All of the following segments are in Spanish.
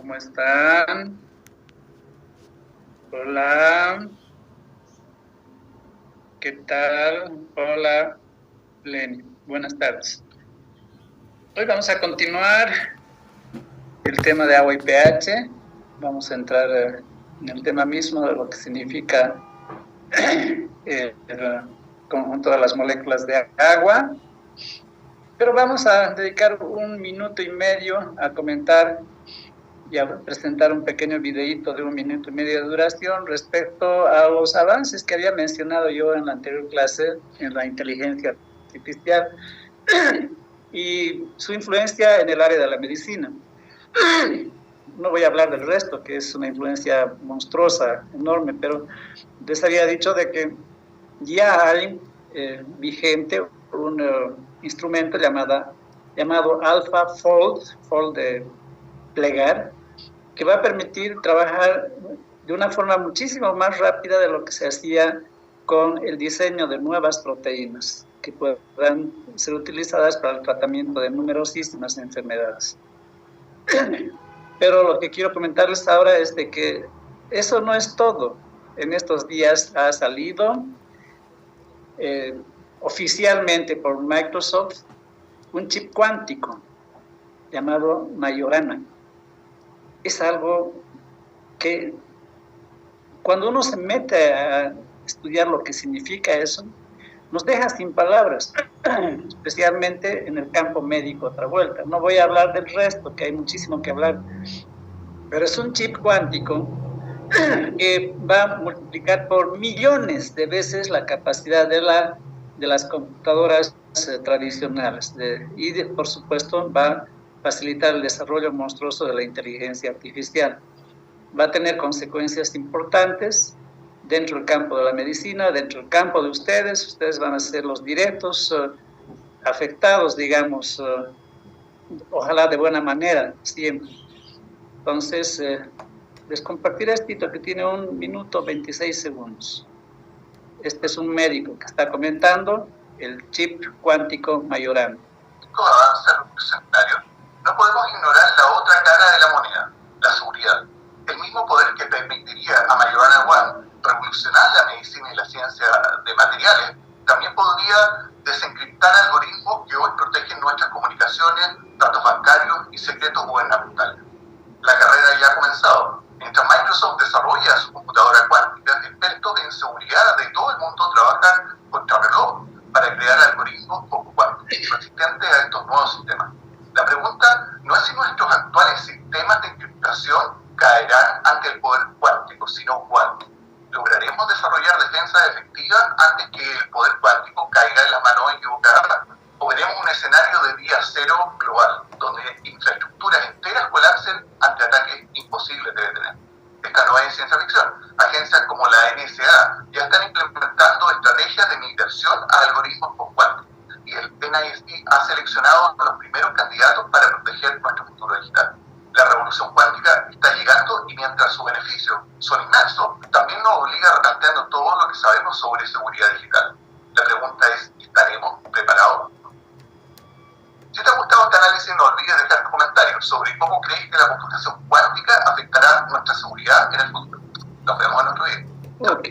¿Cómo están? Hola, ¿qué tal? Hola, Lenny. Buenas tardes. Hoy vamos a continuar el tema de agua y pH. Vamos a entrar en el tema mismo de lo que significa el conjunto de las moléculas de agua. Pero vamos a dedicar 1 minuto y medio a comentar y a presentar un pequeño videíto de 1 minuto y medio de duración respecto a los avances que había mencionado yo en la anterior clase en la inteligencia artificial y su influencia en el área de la medicina. No voy a hablar del resto, que es una influencia monstruosa, enorme, pero les había dicho de que ya hay vigente un instrumento llamado AlphaFold de plegar, que va a permitir trabajar de una forma muchísimo más rápida de lo que se hacía con el diseño de nuevas proteínas que puedan ser utilizadas para el tratamiento de numerosísimas enfermedades. Pero lo que quiero comentarles ahora es de que eso no es todo. En estos días ha salido oficialmente por Microsoft un chip cuántico llamado Majorana. Es algo que cuando uno se mete a estudiar lo que significa eso, nos deja sin palabras, especialmente en el campo médico otra vuelta. No voy a hablar del resto, que hay muchísimo que hablar, pero es un chip cuántico que va a multiplicar por millones de veces la capacidad de las computadoras tradicionales y por supuesto va a facilitar el desarrollo monstruoso de la inteligencia artificial. Va a tener consecuencias importantes dentro del campo de la medicina, dentro del campo de ustedes van a ser los directos afectados, digamos, ojalá de buena manera, siempre. Entonces, les compartiré esto que tiene 1 minuto 26 segundos. Este es un médico que está comentando el chip cuántico Majorana. Avanza revolucionario, no podemos ignorar la otra cara de la moneda, la seguridad. El mismo poder que permitiría a Majorana One revolucionar la medicina y la ciencia de materiales, también podría desencriptar algoritmos que hoy protegen nuestras comunicaciones, datos bancarios y secretos gubernamentales. La carrera ya ha comenzado. Mientras Microsoft desarrolla su computadora cuántica, expertos en seguridad de todo el mundo trabajan contrarreloj para crear algoritmos poco cuánticos resistentes a estos nuevos sistemas. La pregunta no es si nuestros actuales sistemas de encriptación caerán ante el poder cuántico, sino cuándo. ¿Lograremos desarrollar defensas efectivas antes que el poder cuántico caiga en las manos equivocadas? ¿O veremos un escenario de día cero global, donde infraestructuras enteras colapsen ante ataques imposibles de detener? Esta no es ciencia ficción. Agencias como la NSA ya están implementando estrategias de migración a algoritmos post-cuánticos, y el NIST ha seleccionado a los primeros candidatos para proteger nuestro futuro digital. La revolución cuántica está llegando y mientras sus beneficios son inmensos, también nos obliga replanteando todo lo que sabemos sobre seguridad digital. La pregunta es, ¿estaremos preparados? Si te ha gustado este análisis, no olvides dejar comentarios sobre cómo crees que la computación cuántica afectará nuestra seguridad en el futuro. Nos vemos en otro video. Ok.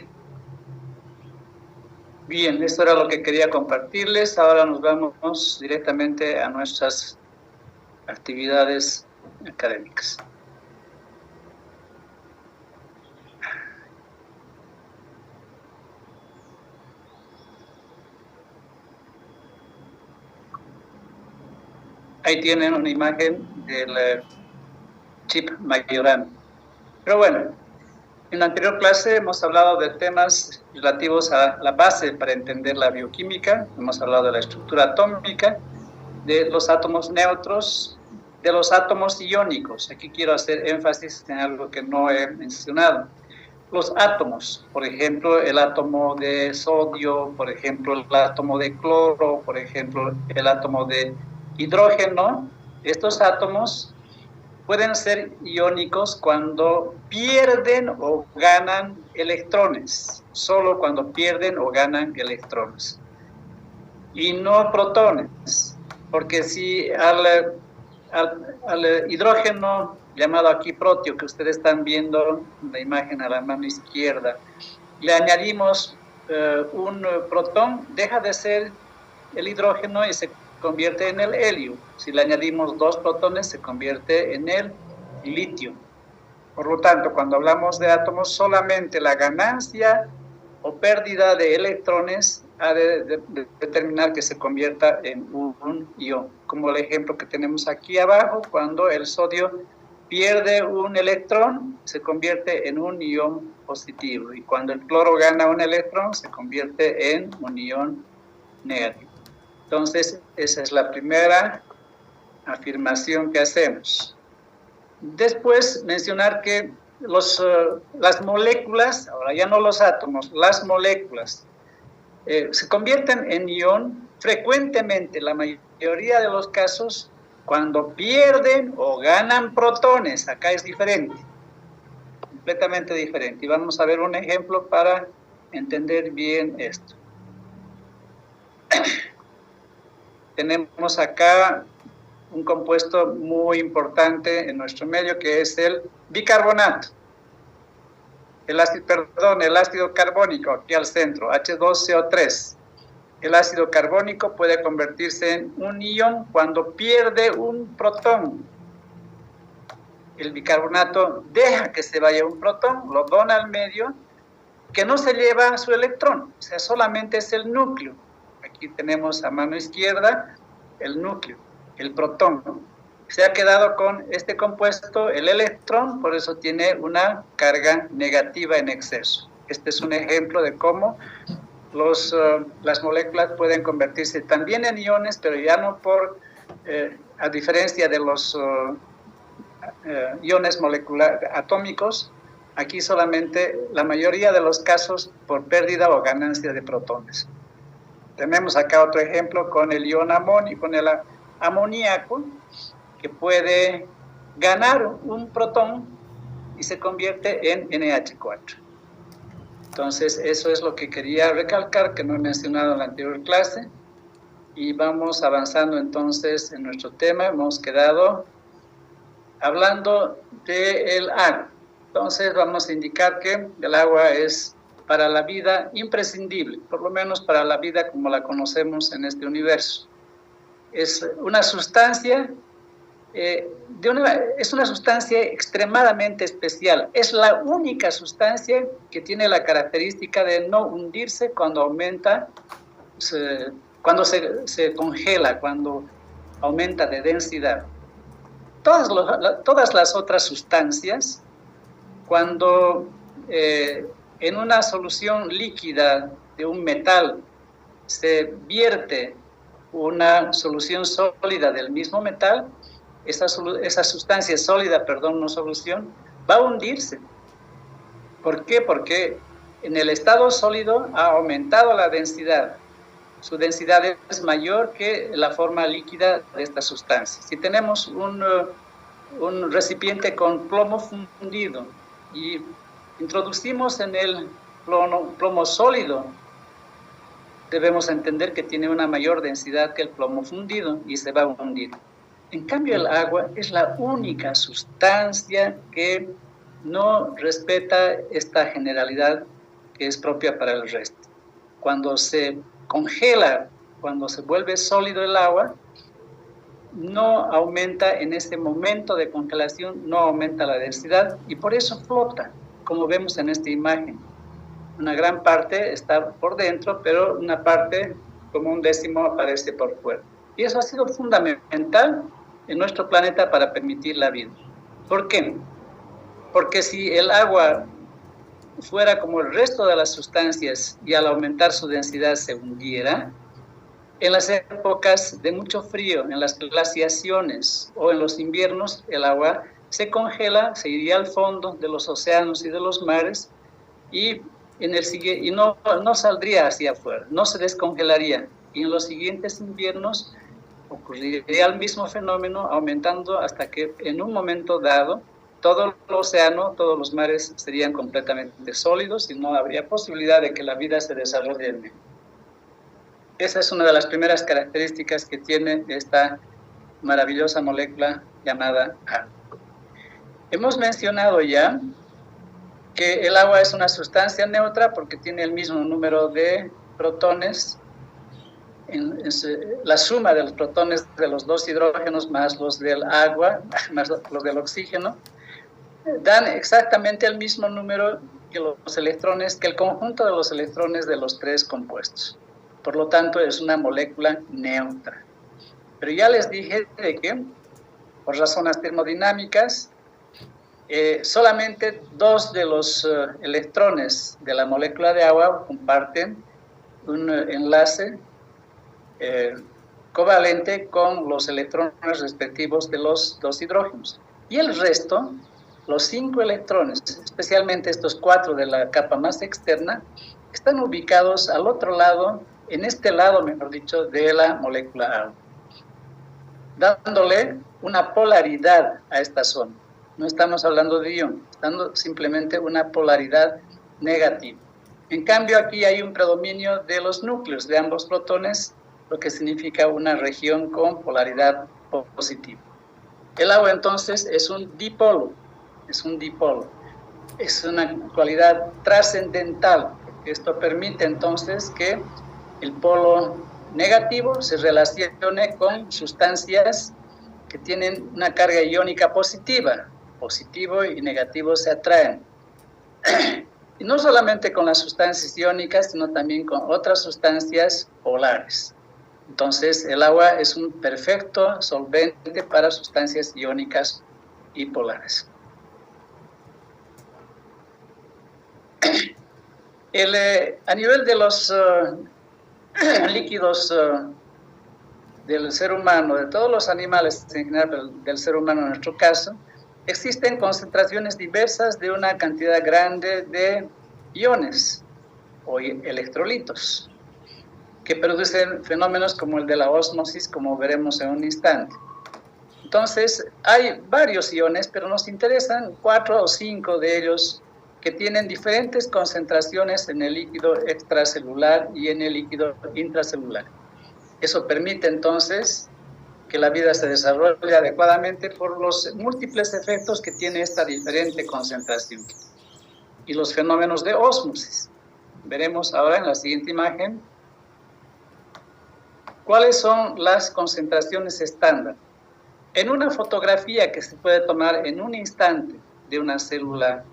Bien, esto era lo que quería compartirles. Ahora nos vamos directamente a nuestras actividades académicas. Ahí tienen una imagen del chip Majorana. Pero bueno, en la anterior clase hemos hablado de temas relativos a la base para entender la bioquímica. Hemos hablado de la estructura atómica, de los átomos neutros, de los átomos iónicos. Aquí quiero hacer énfasis en algo que no he mencionado. Los átomos, por ejemplo, el átomo de sodio, por ejemplo, el átomo de cloro, por ejemplo, el átomo de hidrógeno. Estos átomos pueden ser iónicos cuando pierden o ganan electrones, solo cuando pierden o ganan electrones, y no protones, porque si al hidrógeno llamado aquí protio, que ustedes están viendo la imagen a la mano izquierda, le añadimos un protón, deja de ser el hidrógeno y se convierte en el helio. Si le añadimos 2 protones, se convierte en el litio. Por lo tanto, cuando hablamos de átomos, solamente la ganancia o pérdida de electrones ha de determinar que se convierta en un ion, como el ejemplo que tenemos aquí abajo, cuando el sodio pierde un electrón, se convierte en un ion positivo, y cuando el cloro gana un electrón, se convierte en un ion negativo. Entonces, esa es la primera afirmación que hacemos. Después, mencionar que las moléculas, ahora ya no los átomos, las moléculas, se convierten en ion frecuentemente, la mayoría de los casos, cuando pierden o ganan protones. Acá es diferente, completamente diferente. Y vamos a ver un ejemplo para entender bien esto. Tenemos acá un compuesto muy importante en nuestro medio, que es el bicarbonato. El ácido carbónico, aquí al centro, H2CO3. El ácido carbónico puede convertirse en un ion cuando pierde un protón. El bicarbonato deja que se vaya un protón, lo dona al medio, que no se lleva su electrón, o sea, solamente es el núcleo. Aquí tenemos a mano izquierda el núcleo, el protón. Se ha quedado con este compuesto, el electrón, por eso tiene una carga negativa en exceso. Este es un ejemplo de cómo las moléculas pueden convertirse también en iones, pero ya no a diferencia de los iones moleculares atómicos, aquí solamente la mayoría de los casos por pérdida o ganancia de protones. Tenemos acá otro ejemplo con el ion amonio, con el amoníaco, que puede ganar un protón y se convierte en NH4. Entonces, eso es lo que quería recalcar, que no he mencionado en la anterior clase. Y vamos avanzando entonces en nuestro tema. Hemos quedado hablando del agua. Entonces, vamos a indicar que el agua es para la vida imprescindible, por lo menos para la vida como la conocemos en este universo. Es una sustancia es una sustancia extremadamente especial. Es la única sustancia que tiene la característica de no hundirse cuando aumenta, cuando se congela, cuando aumenta de densidad. Todas las otras sustancias, cuando en una solución líquida de un metal se vierte una solución sólida del mismo metal, esa sustancia sólida, no solución, va a hundirse. ¿Por qué? Porque en el estado sólido ha aumentado la densidad. Su densidad es mayor que la forma líquida de esta sustancia. Si tenemos un recipiente con plomo fundido y introducimos en el plomo sólido, debemos entender que tiene una mayor densidad que el plomo fundido y se va a hundir. En cambio, el agua es la única sustancia que no respeta esta generalidad que es propia para el resto. Cuando se congela, cuando se vuelve sólido el agua, no aumenta en este momento de congelación, no aumenta la densidad y por eso flota, como vemos en esta imagen. Una gran parte está por dentro, pero una parte, como un décimo, aparece por fuera. Y eso ha sido fundamental en nuestro planeta para permitir la vida. ¿Por qué? Porque si el agua fuera como el resto de las sustancias y al aumentar su densidad se hundiera, en las épocas de mucho frío, en las glaciaciones o en los inviernos, el agua se congela, se iría al fondo de los océanos y de los mares y no saldría hacia afuera, no se descongelaría. Y en los siguientes inviernos ocurriría el mismo fenómeno, aumentando hasta que en un momento dado todo el océano, todos los mares serían completamente sólidos y no habría posibilidad de que la vida se desarrolle en él. Esa es una de las primeras características que tiene esta maravillosa molécula llamada agua. Hemos mencionado ya que el agua es una sustancia neutra porque tiene el mismo número de protones. La suma de los protones de los dos hidrógenos más los del agua, más los del oxígeno, dan exactamente el mismo número que los electrones, que el conjunto de los electrones de los tres compuestos. Por lo tanto, es una molécula neutra. Pero ya les dije de que, por razones termodinámicas, solamente dos de los electrones de la molécula de agua comparten un enlace covalente con los electrones respectivos de los dos hidrógenos. Y el resto, los 5 electrones, especialmente estos 4 de la capa más externa, están ubicados al otro lado, en este lado, mejor dicho, de la molécula agua, dándole una polaridad a esta zona. No estamos hablando de ion, estamos simplemente una polaridad negativa. En cambio, aquí hay un predominio de los núcleos de ambos protones, lo que significa una región con polaridad positiva. El agua entonces es un dipolo, es una cualidad trascendental. Esto permite entonces que el polo negativo se relacione con sustancias que tienen una carga iónica positiva. Positivo y negativo se atraen. Y no solamente con las sustancias iónicas, sino también con otras sustancias polares. Entonces, el agua es un perfecto solvente para sustancias iónicas y polares. A nivel de los líquidos del ser humano, de todos los animales en general, pero del ser humano en nuestro caso, existen concentraciones diversas de una cantidad grande de iones o electrolitos que producen fenómenos como el de la ósmosis, como veremos en un instante. Entonces, hay varios iones, pero nos interesan 4 o 5 de ellos que tienen diferentes concentraciones en el líquido extracelular y en el líquido intracelular. Eso permite entonces que la vida se desarrolle adecuadamente por los múltiples efectos que tiene esta diferente concentración. Y los fenómenos de ósmosis. Veremos ahora en la siguiente imagen cuáles son las concentraciones estándar. En una fotografía que se puede tomar en un instante de una célula,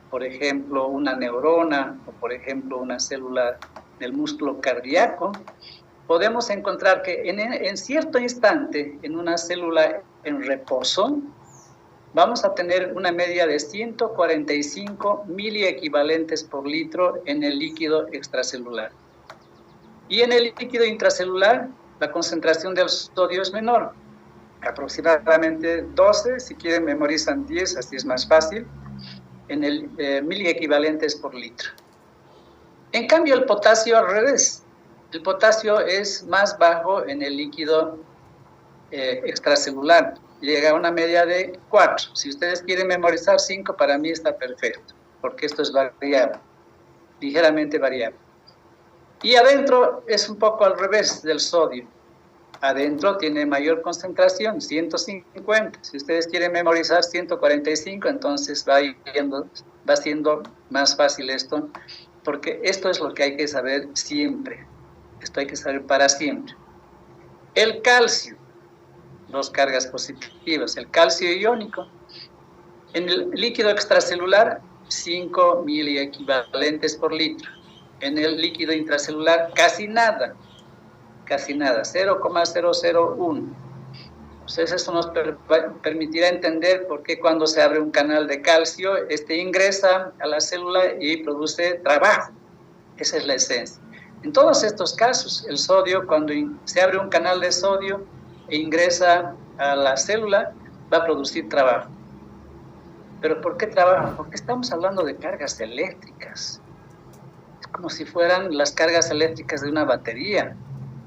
por ejemplo, una neurona o por ejemplo una célula del músculo cardíaco, podemos encontrar que en cierto instante, en una célula en reposo, vamos a tener una media de 145 miliequivalentes por litro en el líquido extracelular. Y en el líquido intracelular, la concentración del sodio es menor, aproximadamente 12, si quieren memorizan 10, así es más fácil, en el miliequivalentes por litro. En cambio, el potasio al revés. El potasio es más bajo en el líquido extracelular, llega a una media de 4. Si ustedes quieren memorizar 5, para mí está perfecto, porque esto es variable, ligeramente variable. Y adentro es un poco al revés del sodio. Adentro tiene mayor concentración, 150. Si ustedes quieren memorizar 145, entonces va siendo más fácil esto, porque esto es lo que hay que saber siempre. Esto hay que saber para siempre. El calcio, dos cargas positivas, el calcio iónico, en el líquido extracelular, 5 miliequivalentes por litro. En el líquido intracelular, casi nada, 0,001. Entonces, eso nos permitirá entender por qué cuando se abre un canal de calcio, ingresa a la célula y produce trabajo. Esa es la esencia. En todos estos casos, el sodio, cuando se abre un canal de sodio e ingresa a la célula, va a producir trabajo. ¿Pero por qué trabajo? Porque estamos hablando de cargas eléctricas. Es como si fueran las cargas eléctricas de una batería.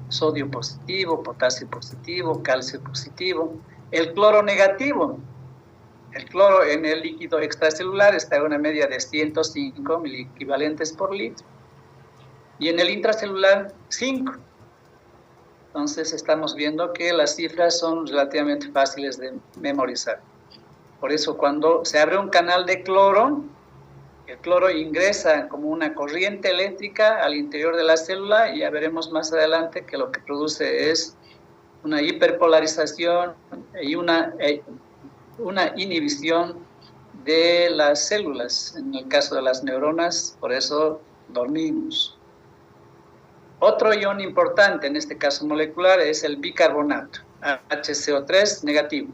Sodio positivo, potasio positivo, calcio positivo. El cloro negativo. El cloro en el líquido extracelular está en una media de 105 miliequivalentes por litro. Y en el intracelular, 5. Entonces estamos viendo que las cifras son relativamente fáciles de memorizar. Por eso cuando se abre un canal de cloro, el cloro ingresa como una corriente eléctrica al interior de la célula y ya veremos más adelante que lo que produce es una hiperpolarización y una inhibición de las células. En el caso de las neuronas, por eso dormimos. Otro ion importante en este caso molecular es el bicarbonato, HCO3 negativo.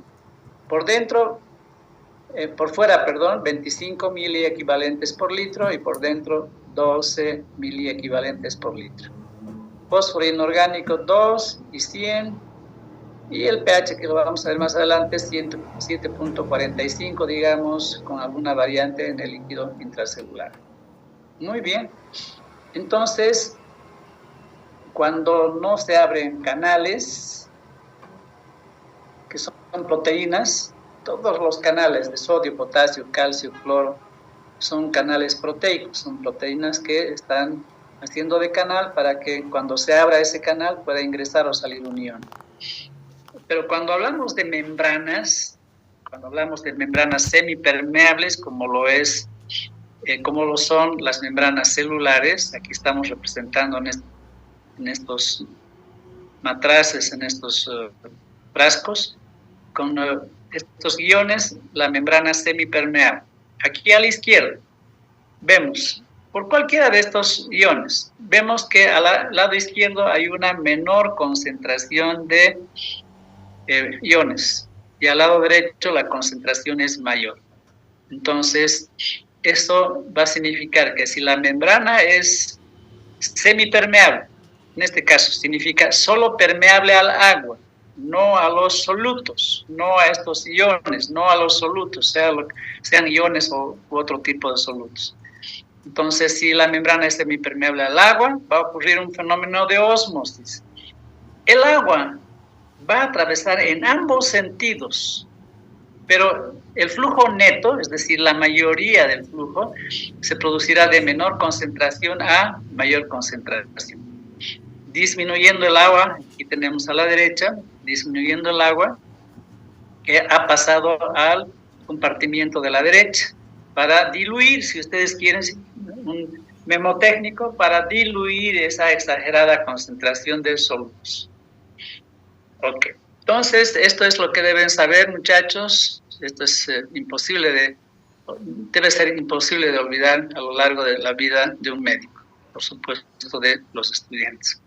Por fuera, 25 miliequivalentes por litro y por dentro 12 miliequivalentes por litro. Fósforo inorgánico 2 y 100. Y el pH, que lo vamos a ver más adelante, 7.45, digamos, con alguna variante en el líquido intracelular. Muy bien. Entonces, cuando no se abren canales, que son proteínas, todos los canales de sodio, potasio, calcio, cloro, son canales proteicos, son proteínas que están haciendo de canal para que cuando se abra ese canal pueda ingresar o salir un ion. Pero cuando hablamos de membranas semipermeables, como lo son las membranas celulares, aquí estamos representando en estos matraces, en estos frascos, con estos iones, la membrana semipermeable. Aquí a la izquierda vemos, por cualquiera de estos iones, vemos que al lado izquierdo hay una menor concentración de iones y al lado derecho la concentración es mayor. Entonces, eso va a significar que si la membrana es semipermeable, en este caso significa solo permeable al agua, no a los solutos, no a estos iones, no a los solutos, sean iones u otro tipo de solutos. Entonces, si la membrana es semipermeable al agua, va a ocurrir un fenómeno de ósmosis. El agua va a atravesar en ambos sentidos, pero el flujo neto, es decir, la mayoría del flujo, se producirá de menor concentración a mayor concentración. Disminuyendo el agua, aquí tenemos a la derecha, disminuyendo el agua, que ha pasado al compartimiento de la derecha, para diluir, si ustedes quieren, un memo técnico, para diluir esa exagerada concentración de solutos. Ok, entonces esto es lo que deben saber, muchachos. Esto es debe ser imposible de olvidar a lo largo de la vida de un médico, por supuesto de los estudiantes.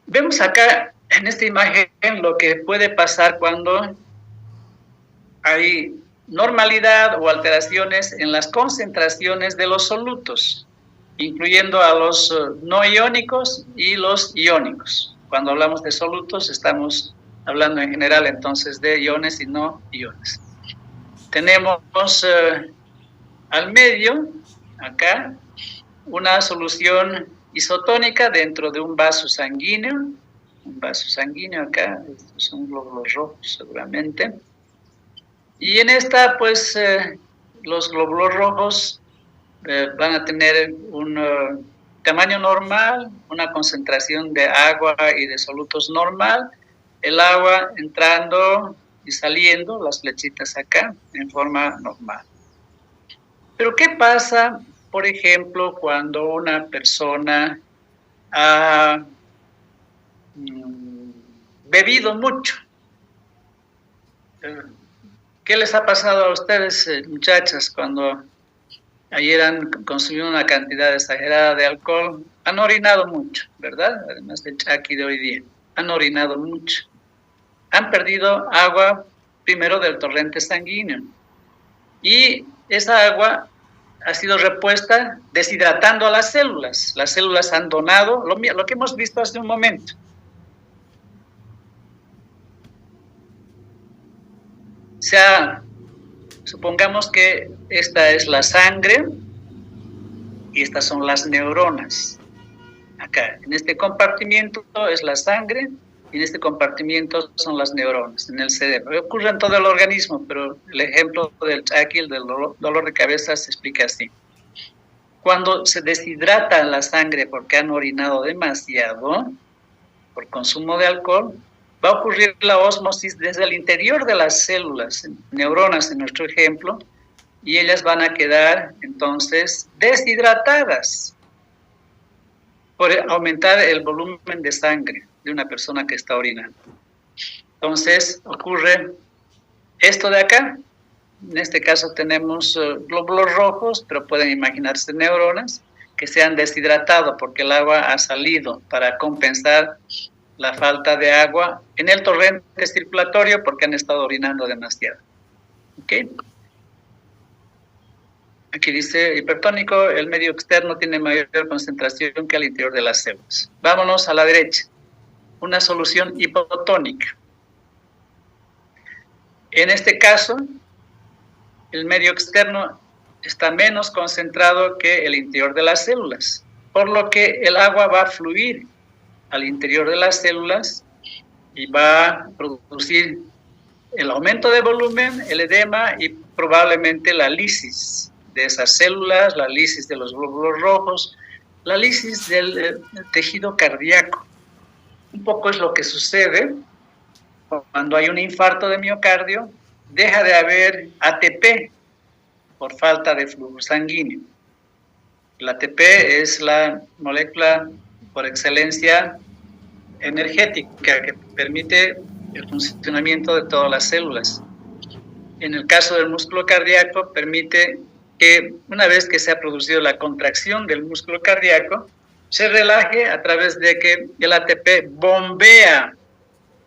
Vemos acá en esta imagen lo que puede pasar cuando hay normalidad o alteraciones en las concentraciones de los solutos, incluyendo a los no iónicos y los iónicos. Cuando hablamos de solutos, estamos hablando en general entonces de iones y no iones. Tenemos al medio, acá, una solución isotónica dentro de un vaso sanguíneo. Un vaso sanguíneo acá, estos son glóbulos rojos seguramente. Y en esta, pues, los glóbulos rojos van a tener un tamaño normal, una concentración de agua y de solutos normal, el agua entrando y saliendo, las flechitas acá, en forma normal. Pero ¿qué pasa, por ejemplo, cuando una persona ha bebido mucho? ¿Qué les ha pasado a ustedes, muchachas, cuando ayer han consumido una cantidad exagerada de alcohol? Han orinado mucho, ¿verdad? Además del chaki de hoy día. Han orinado mucho. Han perdido agua, primero del torrente sanguíneo. Y esa agua ha sido repuesta deshidratando a las células. Las células han donado lo que hemos visto hace un momento. Supongamos que esta es la sangre y estas son las neuronas. Acá, en este compartimiento es la sangre y en este compartimiento son las neuronas, en el cerebro. Ocurre en todo el organismo, pero el ejemplo del chaki, del dolor de cabeza, se explica así. Cuando se deshidrata la sangre porque han orinado demasiado por consumo de alcohol, va a ocurrir la ósmosis desde el interior de las células, neuronas en nuestro ejemplo, y ellas van a quedar entonces deshidratadas por aumentar el volumen de sangre de una persona que está orinando. Entonces ocurre esto de acá. En este caso tenemos glóbulos rojos, pero pueden imaginarse neuronas que se han deshidratado porque el agua ha salido para compensar la falta de agua en el torrente circulatorio porque han estado orinando demasiado. ¿Okay? Aquí dice, hipertónico, el medio externo tiene mayor concentración que al interior de las células. Vámonos a la derecha. Una solución hipotónica. En este caso, el medio externo está menos concentrado que el interior de las células, por lo que el agua va a fluir al interior de las células y va a producir el aumento de volumen, el edema y probablemente la lisis de esas células, la lisis de los glóbulos rojos, la lisis del tejido cardíaco. Un poco es lo que sucede cuando hay un infarto de miocardio, deja de haber ATP por falta de flujo sanguíneo. El ATP es la molécula por excelencia energética que permite el funcionamiento de todas las células. En el caso del músculo cardíaco, permite que una vez que se ha producido la contracción del músculo cardíaco, se relaje a través de que el ATP bombea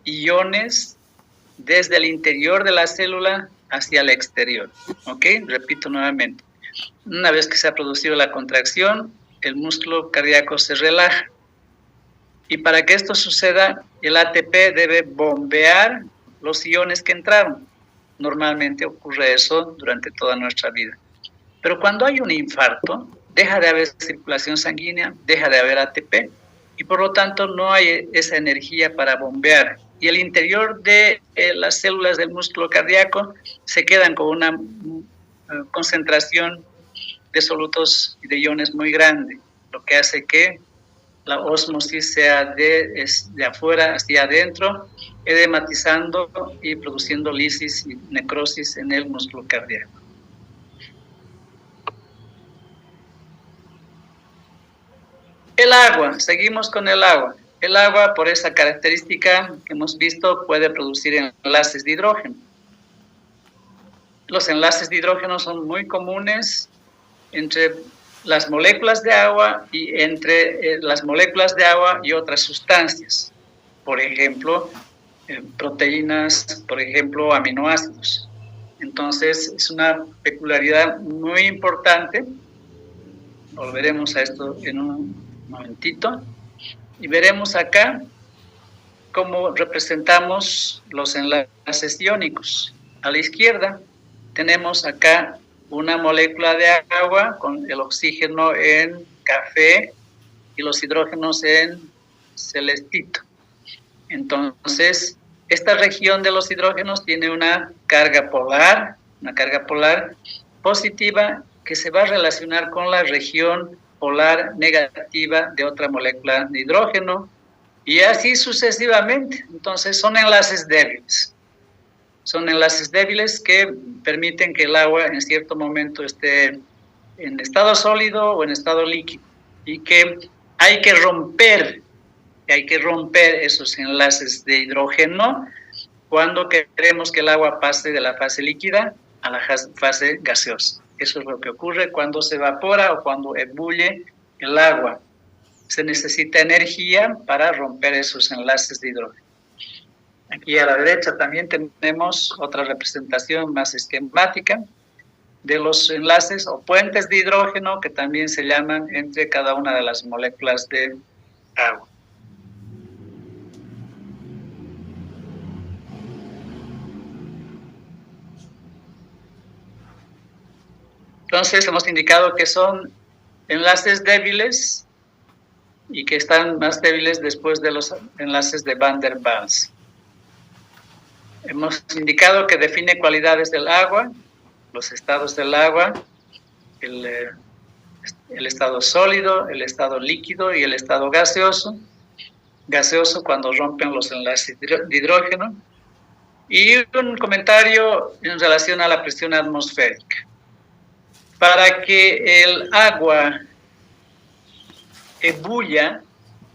iones desde el interior de la célula hacia el exterior. ¿Ok? Repito nuevamente. Una vez que se ha producido la contracción, el músculo cardíaco se relaja. Y para que esto suceda, el ATP debe bombear los iones que entraron. Normalmente ocurre eso durante toda nuestra vida. Pero cuando hay un infarto, deja de haber circulación sanguínea, deja de haber ATP y por lo tanto no hay esa energía para bombear. Y el interior de las células del músculo cardíaco se quedan con una concentración de solutos y de iones muy grande, lo que hace que la ósmosis sea de afuera hacia adentro, edematizando y produciendo lisis y necrosis en el músculo cardíaco. El agua, seguimos con el agua. El agua, por esa característica que hemos visto, puede producir enlaces de hidrógeno. Los enlaces de hidrógeno son muy comunes entre las moléculas de agua y entre las moléculas de agua y otras sustancias. Por ejemplo, proteínas, por ejemplo, aminoácidos. Entonces, es una peculiaridad muy importante. Volveremos a esto en un momentito. Y veremos acá cómo representamos los enlaces iónicos. A la izquierda tenemos acá una molécula de agua con el oxígeno en café y los hidrógenos en celestito. Entonces, esta región de los hidrógenos tiene una carga polar positiva que se va a relacionar con la región polar negativa de otra molécula de hidrógeno y así sucesivamente. Entonces son enlaces débiles. Son enlaces débiles que permiten que el agua en cierto momento esté en estado sólido o en estado líquido y que hay que romper esos enlaces de hidrógeno cuando queremos que el agua pase de la fase líquida a la fase gaseosa. Eso es lo que ocurre cuando se evapora o cuando ebulle el agua. Se necesita energía para romper esos enlaces de hidrógeno. Aquí a la derecha también tenemos otra representación más esquemática de los enlaces o puentes de hidrógeno que también se llaman entre cada una de las moléculas de agua. Entonces hemos indicado que son enlaces débiles y que están más débiles después de los enlaces de Van der Waals. Hemos indicado que define cualidades del agua, los estados del agua, el estado sólido, el estado líquido y el estado gaseoso. gaseoso cuando rompen los enlaces de hidrógeno. Y un comentario en relación a la presión atmosférica. Para que el agua ebulla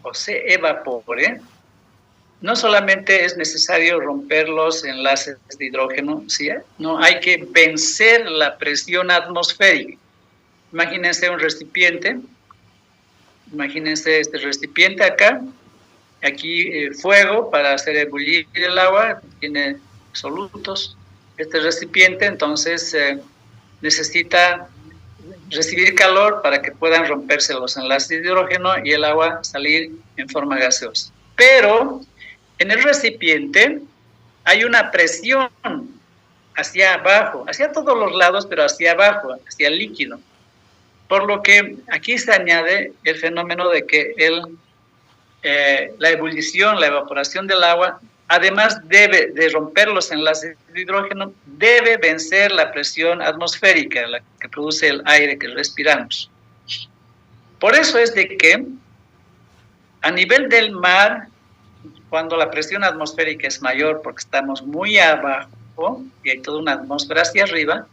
o se evapore, no solamente es necesario romper los enlaces de hidrógeno, ¿sí? No, hay que vencer la presión atmosférica. Imagínense un recipiente, imagínense este recipiente acá, aquí fuego para hacer ebullir el agua, tiene solutos. Este recipiente entonces necesita recibir calor para que puedan romperse los enlaces de hidrógeno y el agua salir en forma gaseosa. Pero en el recipiente hay una presión hacia abajo, hacia todos los lados, pero hacia abajo, hacia el líquido. Por lo que aquí se añade el fenómeno de que la ebullición, la evaporación del agua, además de romper los enlaces de hidrógeno, debe vencer la presión atmosférica, la que produce el aire que respiramos. Por eso es de que a nivel del mar, cuando la presión atmosférica es mayor, porque estamos muy abajo y hay toda una atmósfera hacia arriba,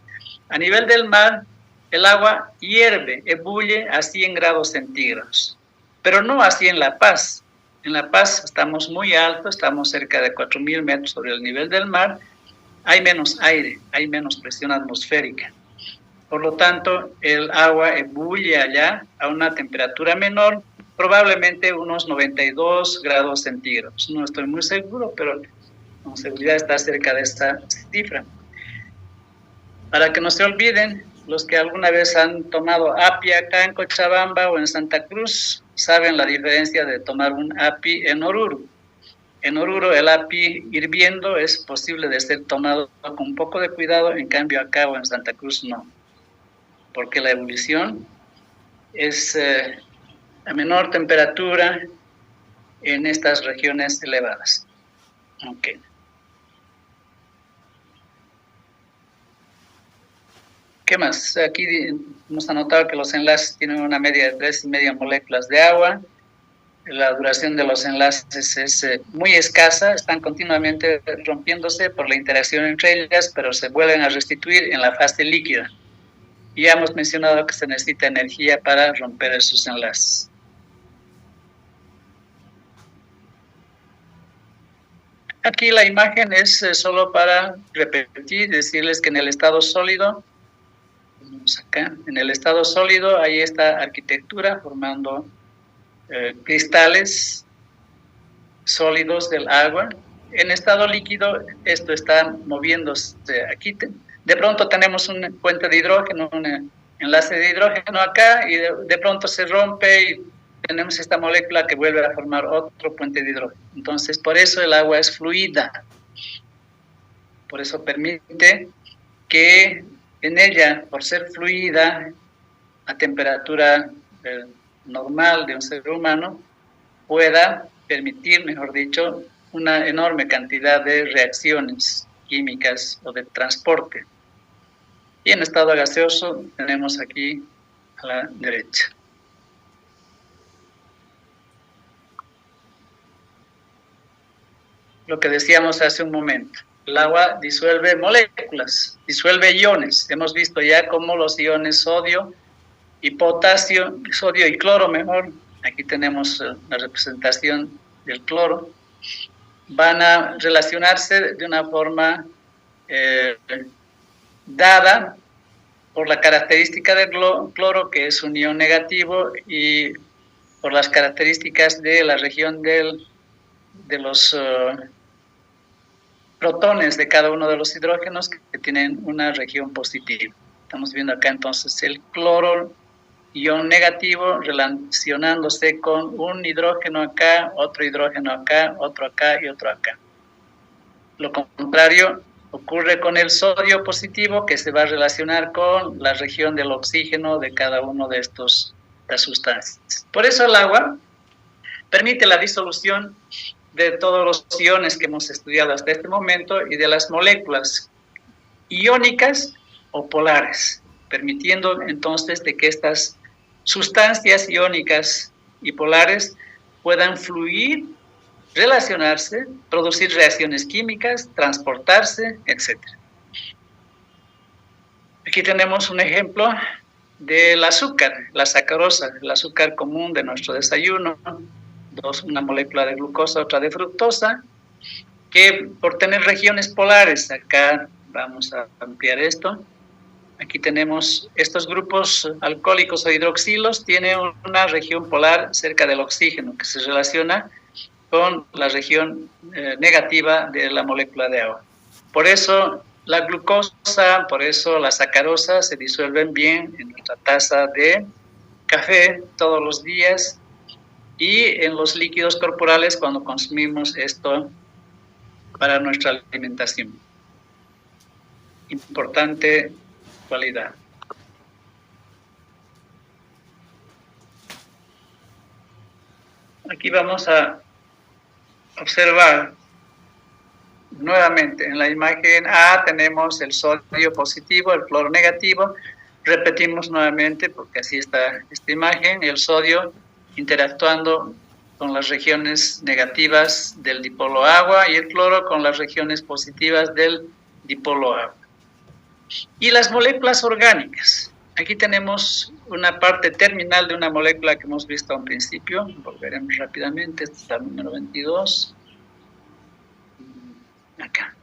a nivel del mar el agua hierve, ebulle a 100 grados centígrados, pero no así en La Paz. En La Paz estamos muy alto, estamos cerca de 4.000 metros sobre el nivel del mar, hay menos aire, hay menos presión atmosférica. Por lo tanto, el agua ebulle allá a una temperatura menor, probablemente unos 92 grados centígrados. No estoy muy seguro, pero con seguridad está cerca de esta cifra. Para que no se olviden, los que alguna vez han tomado api acá en Cochabamba o en Santa Cruz, saben la diferencia de tomar un api en Oruro. En Oruro el api hirviendo es posible de ser tomado con un poco de cuidado, en cambio acá o en Santa Cruz no, porque la ebullición es a menor temperatura en estas regiones elevadas. Okay. ¿Qué más? Aquí hemos anotado que los enlaces tienen una media de 3,5 moléculas de agua. La duración de los enlaces es muy escasa, están continuamente rompiéndose por la interacción entre ellas, pero se vuelven a restituir en la fase líquida. Y ya hemos mencionado que se necesita energía para romper esos enlaces. Aquí la imagen es solo para repetir, decirles que en el estado sólido, acá, en el estado sólido hay esta arquitectura formando cristales sólidos del agua. En estado líquido esto está moviéndose. Aquí de pronto tenemos una fuente de hidrógeno, un enlace de hidrógeno acá y de pronto se rompe y tenemos esta molécula que vuelve a formar otro puente de hidrógeno. Entonces, por eso el agua es fluida. Por eso permite que en ella, por ser fluida, a temperatura normal de un ser humano, pueda permitir, mejor dicho, una enorme cantidad de reacciones químicas o de transporte. Y en estado gaseoso tenemos aquí a la derecha. Lo que decíamos hace un momento, el agua disuelve moléculas, disuelve iones. Hemos visto ya cómo los iones sodio y potasio, sodio y cloro mejor, aquí tenemos la representación del cloro, van a relacionarse de una forma dada por la característica del cloro, que es un ion negativo, y por las características de la región de los protones de cada uno de los hidrógenos que tienen una región positiva. Estamos viendo acá entonces el cloro, ion negativo, relacionándose con un hidrógeno acá, otro hidrógeno acá, otro acá y otro acá. Lo contrario ocurre con el sodio positivo, que se va a relacionar con la región del oxígeno de cada uno de estas sustancias. Por eso el agua permite la disolución de todos los iones que hemos estudiado hasta este momento y de las moléculas iónicas o polares, permitiendo entonces de que estas sustancias iónicas y polares puedan fluir relacionarse, producir reacciones químicas, transportarse, etc. Aquí tenemos un ejemplo del azúcar, la sacarosa, el azúcar común de nuestro desayuno, una molécula de glucosa, otra de fructosa, que por tener regiones polares, acá vamos a ampliar esto, aquí tenemos estos grupos alcohólicos o hidroxilos, tiene una región polar cerca del oxígeno que se relaciona con la región negativa de la molécula de agua. Por eso la glucosa, por eso la sacarosa se disuelven bien en nuestra taza de café todos los días y en los líquidos corporales cuando consumimos esto para nuestra alimentación. Importante cualidad. Aquí vamos a observar nuevamente en la imagen A tenemos el sodio positivo, el cloro negativo. Repetimos nuevamente porque así está esta imagen, el sodio interactuando con las regiones negativas del dipolo agua y el cloro con las regiones positivas del dipolo agua. Y las moléculas orgánicas. Aquí tenemos una parte terminal de una molécula que hemos visto a un principio. Volveremos rápidamente. Este es el número 22. Acá.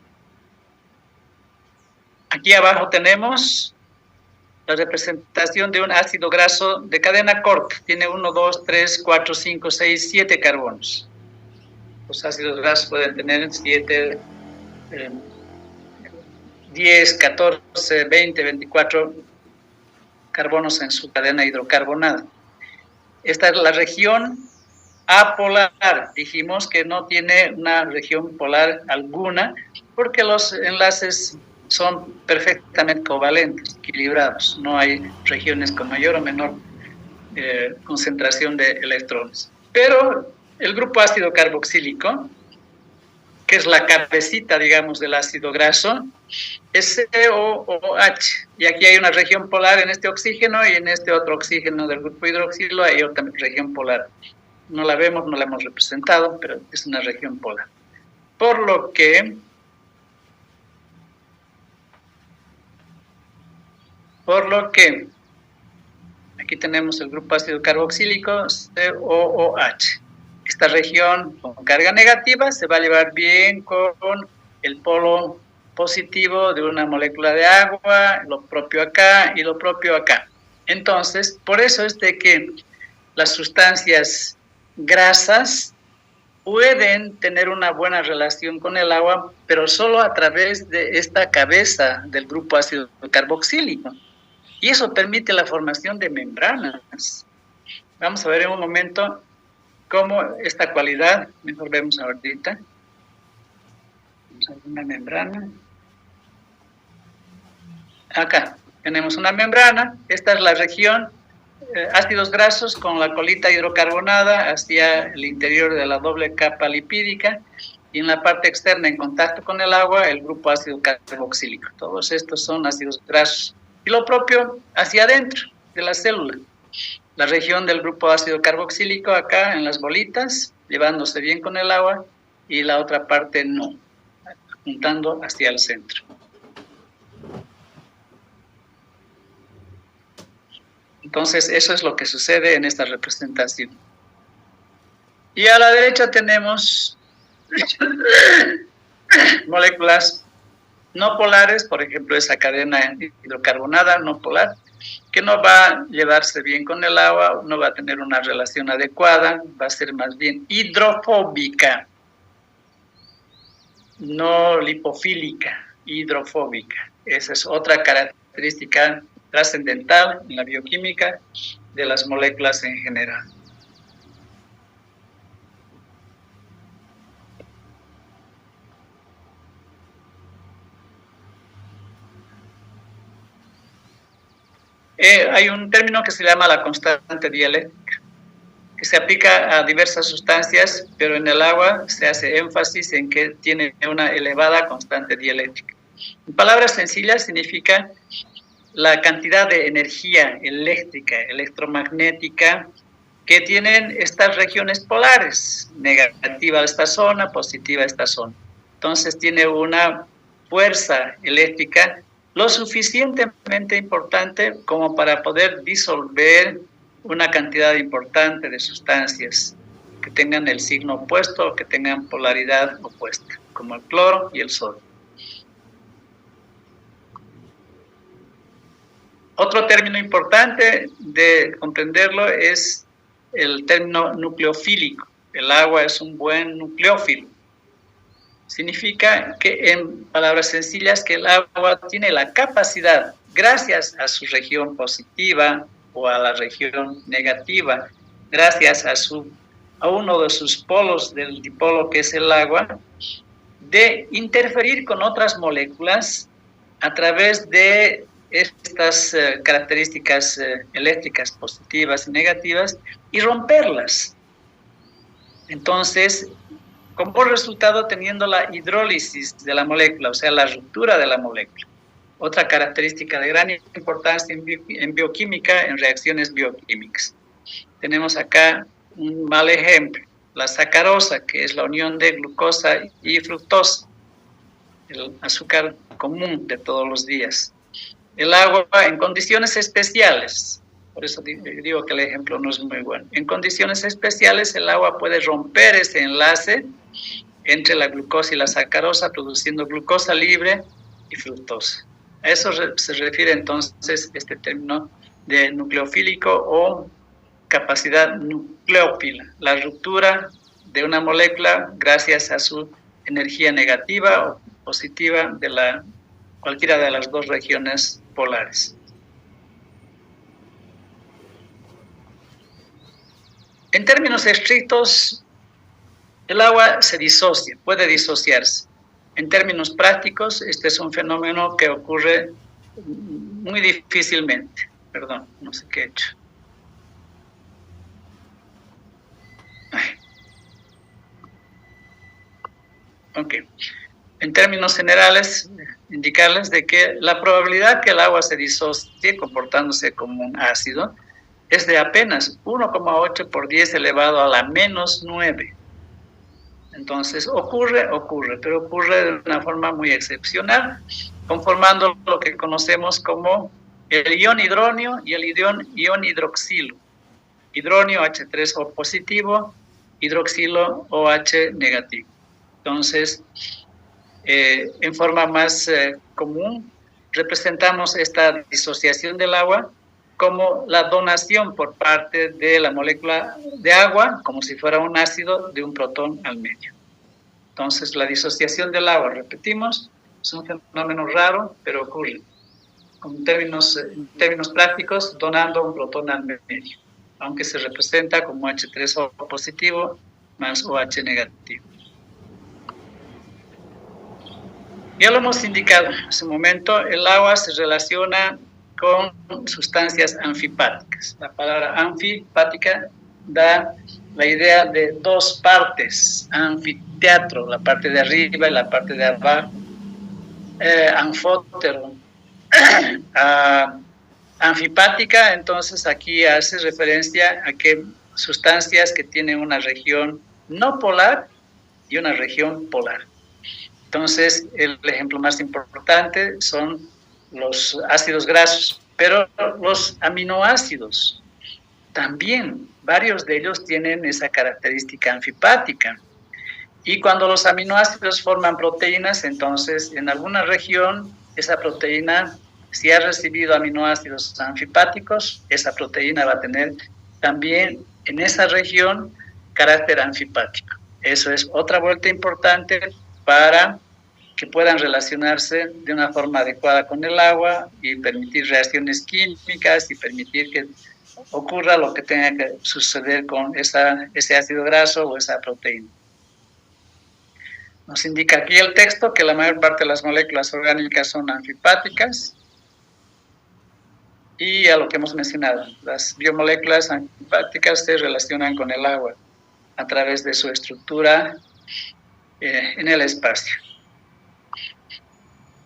Aquí abajo tenemos la representación de un ácido graso de cadena corta. Tiene 1, 2, 3, 4, 5, 6, 7 carbonos. Los ácidos grasos pueden tener 7, 10, 14, 20, 24 carbonos en su cadena hidrocarbonada. Esta es la región apolar. Dijimos que no tiene una región polar alguna porque los enlaces son perfectamente covalentes, equilibrados. No hay regiones con mayor o menor concentración de electrones. Pero el grupo ácido carboxílico, que es la cabecita, digamos, del ácido graso, es COOH. Y aquí hay una región polar en este oxígeno y en este otro oxígeno del grupo hidroxilo hay otra región polar. No la vemos, no la hemos representado, pero es una región polar. Por lo que aquí tenemos el grupo ácido carboxílico, COOH. Esta región con carga negativa se va a llevar bien con el polo positivo de una molécula de agua, lo propio acá y lo propio acá. Entonces, por eso es de que las sustancias grasas pueden tener una buena relación con el agua, pero solo a través de esta cabeza del grupo ácido carboxílico. Y eso permite la formación de membranas. Vamos a ver en un momento cómo esta cualidad, mejor vemos ahorita. Vamos a ver una membrana. Acá tenemos una membrana, esta es la región ácidos grasos con la colita hidrocarbonada hacia el interior de la doble capa lipídica y en la parte externa en contacto con el agua el grupo ácido carboxílico. Todos estos son ácidos grasos. Y lo propio hacia adentro de la célula. La región del grupo ácido carboxílico acá en las bolitas, llevándose bien con el agua y la otra parte no, apuntando hacia el centro. Entonces, eso es lo que sucede en esta representación. Y a la derecha tenemos moléculas no polares, por ejemplo, esa cadena hidrocarbonada no polar, que no va a llevarse bien con el agua, no va a tener una relación adecuada, va a ser más bien hidrofóbica, no lipofílica, hidrofóbica. Esa es otra característica trascendental en la bioquímica de las moléculas en general. Hay un término que se llama la constante dieléctrica, que se aplica a diversas sustancias, pero en el agua se hace énfasis en que tiene una elevada constante dieléctrica. En palabras sencillas, significa la cantidad de energía eléctrica, electromagnética que tienen estas regiones polares, negativa a esta zona, positiva a esta zona. Entonces tiene una fuerza eléctrica lo suficientemente importante como para poder disolver una cantidad importante de sustancias que tengan el signo opuesto o que tengan polaridad opuesta, como el cloro y el sodio. Otro término importante de comprenderlo es el término nucleofílico. El agua es un buen nucleófilo. Significa que, en palabras sencillas, que el agua tiene la capacidad, gracias a su región positiva o a la región negativa, gracias a uno de sus polos del dipolo, que es el agua, de interferir con otras moléculas a través de estas características eléctricas positivas y negativas y romperlas. Entonces, como resultado, teniendo la hidrólisis de la molécula, o sea, la ruptura de la molécula. Otra característica de gran importancia en bioquímica, en reacciones bioquímicas. Tenemos acá un mal ejemplo, la sacarosa, que es la unión de glucosa y fructosa, el azúcar común de todos los días. El agua en condiciones especiales, por eso digo que el ejemplo no es muy bueno. En condiciones especiales el agua puede romper ese enlace entre la glucosa y la sacarosa, produciendo glucosa libre y fructosa. A eso se refiere entonces este término de nucleofílico o capacidad nucleófila, la ruptura de una molécula gracias a su energía negativa o positiva de cualquiera de las dos regiones polares. En términos estrictos, el agua se disocia, puede disociarse. En términos prácticos, este es un fenómeno que ocurre muy difícilmente. Perdón, no sé qué he hecho. Ok. En términos generales, indicarles de que la probabilidad que el agua se disocie comportándose como un ácido es de apenas 1,8 por 10 elevado a la menos 9. Entonces, ocurre, pero ocurre de una forma muy excepcional, conformando lo que conocemos como el ion hidronio y el ion hidroxilo. Hidronio H3O positivo, hidroxilo OH negativo. Entonces, en forma más común, representamos esta disociación del agua como la donación por parte de la molécula de agua, como si fuera un ácido, de un protón al medio. Entonces, la disociación del agua, repetimos, es un fenómeno raro, pero ocurre. En términos prácticos, donando un protón al medio, aunque se representa como H3O positivo más OH negativo. Ya lo hemos indicado en ese momento, el agua se relaciona con sustancias anfipáticas. La palabra anfipática da la idea de dos partes, anfiteatro, la parte de arriba y la parte de abajo, anfótero, anfipática, entonces aquí hace referencia a que sustancias que tienen una región no polar y una región polar. Entonces, el ejemplo más importante son los ácidos grasos, pero los aminoácidos también, varios de ellos tienen esa característica anfipática. Y cuando los aminoácidos forman proteínas, entonces en alguna región esa proteína, si ha recibido aminoácidos anfipáticos, esa proteína va a tener también en esa región carácter anfipático. Eso es otra vuelta importante para que puedan relacionarse de una forma adecuada con el agua y permitir reacciones químicas y permitir que ocurra lo que tenga que suceder con ese ácido graso o esa proteína. Nos indica aquí el texto que la mayor parte de las moléculas orgánicas son anfipáticas y a lo que hemos mencionado, las biomoléculas anfipáticas se relacionan con el agua a través de su estructura en el espacio.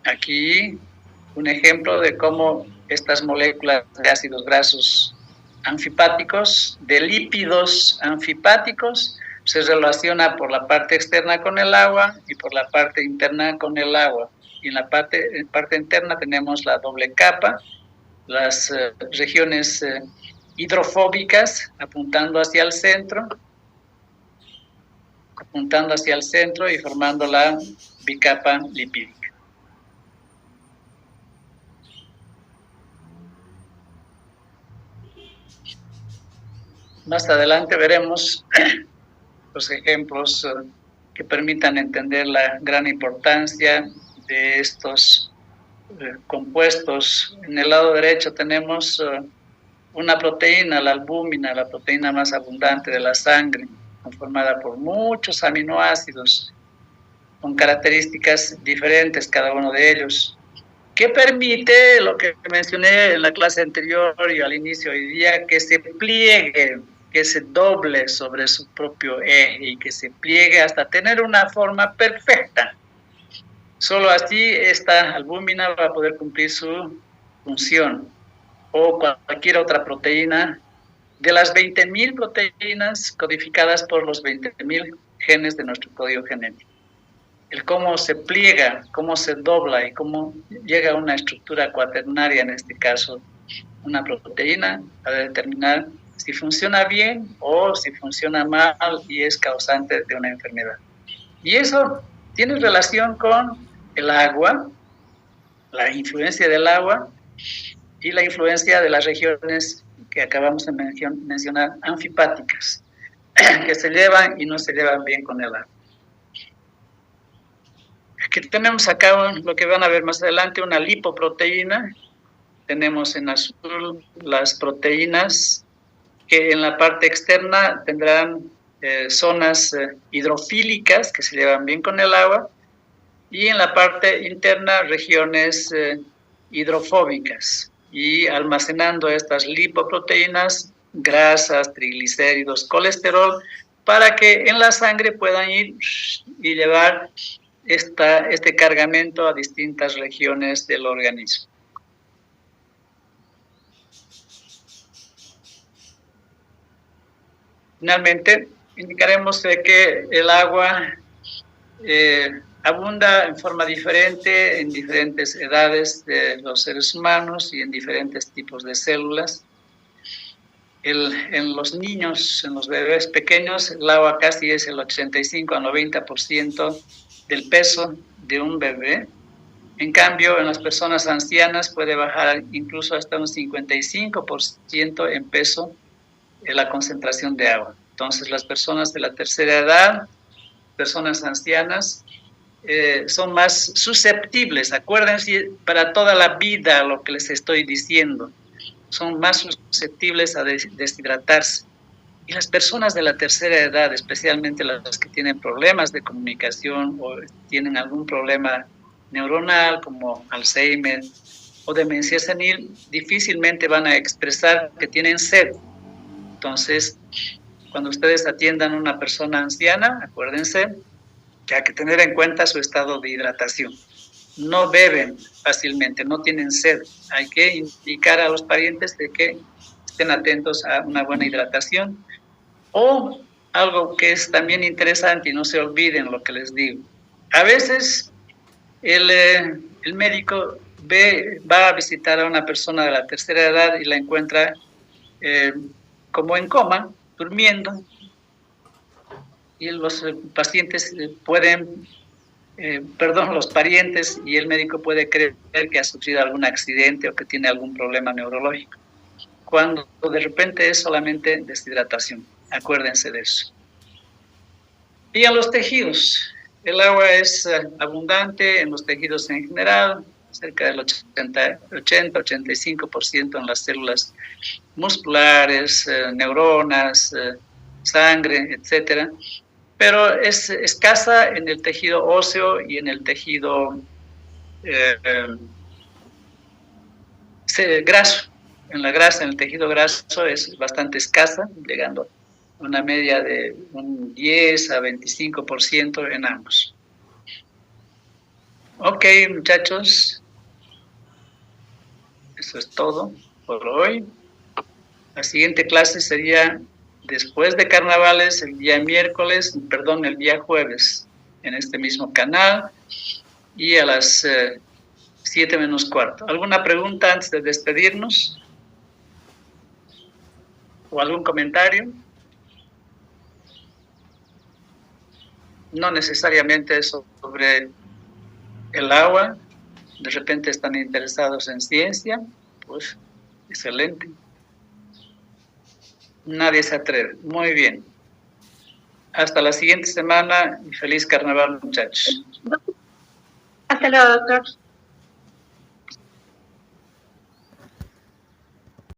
Aquí un ejemplo de cómo estas moléculas de ácidos grasos anfipáticos, de lípidos anfipáticos, se relaciona por la parte externa con el agua y por la parte interna con el agua. Y en la parte interna tenemos la doble capa, las regiones hidrofóbicas apuntando hacia el centro y formando la bicapa lipídica. Más adelante veremos los ejemplos que permitan entender la gran importancia de estos compuestos. En el lado derecho tenemos una proteína, la albúmina, la proteína más abundante de la sangre, conformada por muchos aminoácidos con características diferentes cada uno de ellos, que permite, lo que mencioné en la clase anterior y al inicio hoy día, que se pliegue, que se doble sobre su propio eje y que se pliegue hasta tener una forma perfecta. Solo así esta albúmina va a poder cumplir su función, o cualquier otra proteína de las 20.000 proteínas codificadas por los 20.000 genes de nuestro código genético. El cómo se pliega, cómo se dobla y cómo llega a una estructura cuaternaria, en este caso una proteína, a determinar si funciona bien o si funciona mal y es causante de una enfermedad. Y eso tiene relación con el agua, la influencia del agua y la influencia de las regiones que acabamos de mencionar, anfipáticas, que se llevan y no se llevan bien con el agua. Aquí tenemos acá lo que van a ver más adelante, una lipoproteína. Tenemos en azul las proteínas que en la parte externa tendrán zonas hidrofílicas que se llevan bien con el agua, y en la parte interna regiones hidrofóbicas, y almacenando estas lipoproteínas, grasas, triglicéridos, colesterol, para que en la sangre puedan ir y llevar este cargamento a distintas regiones del organismo. Finalmente, indicaremos que el agua abunda en forma diferente en diferentes edades de los seres humanos y en diferentes tipos de células. En los niños, en los bebés pequeños, el agua casi es el 85 a 90% del peso de un bebé. En cambio, en las personas ancianas puede bajar incluso hasta un 55% en peso en la concentración de agua. Entonces, las personas de la tercera edad, personas ancianas, son más susceptibles. Acuérdense para toda la vida lo que les estoy diciendo. Son más susceptibles a deshidratarse. Y las personas de la tercera edad, especialmente las que tienen problemas de comunicación o tienen algún problema neuronal como Alzheimer o demencia senil, difícilmente van a expresar que tienen sed. Entonces, cuando ustedes atiendan a una persona anciana, acuérdense que hay que tener en cuenta su estado de hidratación. No beben fácilmente, no tienen sed. Hay que indicar a los parientes de que estén atentos a una buena hidratación. O algo que es también interesante, y no se olviden lo que les digo. A veces el médico va a visitar a una persona de la tercera edad y la encuentra como en coma, durmiendo, y los pacientes los parientes y el médico puede creer que ha sufrido algún accidente o que tiene algún problema neurológico, cuando de repente es solamente deshidratación. Acuérdense de eso. Y en los tejidos, el agua es abundante en los tejidos en general, cerca del 80-85% en las células musculares, neuronas, sangre, etcétera, pero es escasa en el tejido óseo y en el tejido graso. En la grasa, en el tejido graso es bastante escasa, llegando a una media de un 10 a 25% en ambos. Ok, muchachos, eso es todo por hoy. La siguiente clase sería después de carnavales, el día jueves, en este mismo canal, y a las 7 menos cuarto. ¿Alguna pregunta antes de despedirnos? ¿O algún comentario? No necesariamente sobre el agua. De repente están interesados en ciencia, pues excelente. Nadie se atreve. Muy bien. Hasta la siguiente semana y feliz carnaval, muchachos. Hasta luego, doctor.